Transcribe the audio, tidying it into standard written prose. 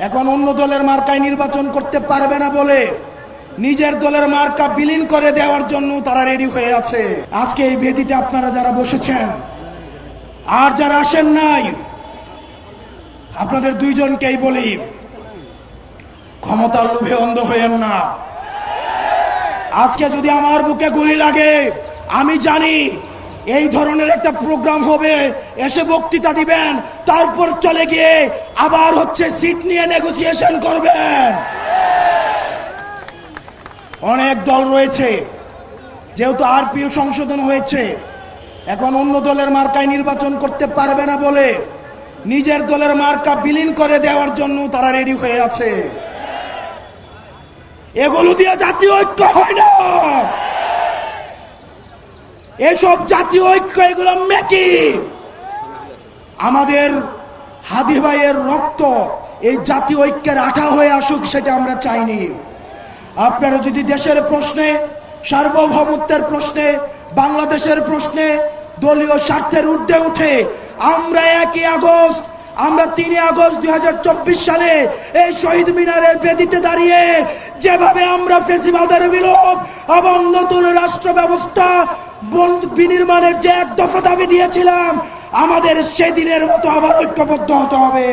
এখন অন্য দলের মার্কায় নির্বাচন করতে পারবে না বলে নিজের দলের মার্কা বিলীন করে দেওয়ার জন্য তারা রেডি হয়ে আছে। আজকে এই বেদিতে আপনারা যারা বসেছেন আর যারা আসেন নাই, আপনাদের দুইজনকেই বলি, ক্ষমতার লোভে অন্ধ হয়েন না। আজকে যদি আমার বুকে গুলি লাগে, আমি জানি এই ধরনের একটা প্রোগ্রাম হবে, এসে বক্তৃতা দিবেন, তারপর চলে গিয়ে আবার সিট নিয়ে নেগোসিয়েশন করবেন। অনেক দল রয়েছে, যেহেতু আরপিও সংশোধন হয়েছে, এখন অন্য দলের মার্কায় নির্বাচন করতে পারবে না বলে নিজের দলের মার্কা বিলীন করে দেওয়ার জন্য তারা রেডি হয়ে আছে। এগুলো দিয়ে জাতীয় ঐক্য হয় না। এসব জাতীয় ঐক্য, এগুলো মেকি। আমাদের হাদি ভাইয়ের রক্ত এই জাতীয় ঐক্যের আঠা হয়ে আসুক, সেটা আমরা চাইনি। আপনারা যদি দেশের প্রশ্নে, সার্বভৌমত্বের প্রশ্নে, বাংলাদেশের প্রশ্নে দলীয় স্বার্থের ঊর্ধ্বে উঠে আমরা 1 আগস্ট, আমরা 3 আগস্ট 2024 সালে এই শহীদ মিনারের বেদিতে দাঁড়িয়ে যেভাবে আমরা ফ্যাসিবাদের বিলোপ এবং নতুন রাষ্ট্র ব্যবস্থা বিনির্মাণের যে 1 দফা দাবি দিয়েছিলাম, আমাদের সেদিনের মতো আবার ঐক্যবদ্ধ হতে হবে।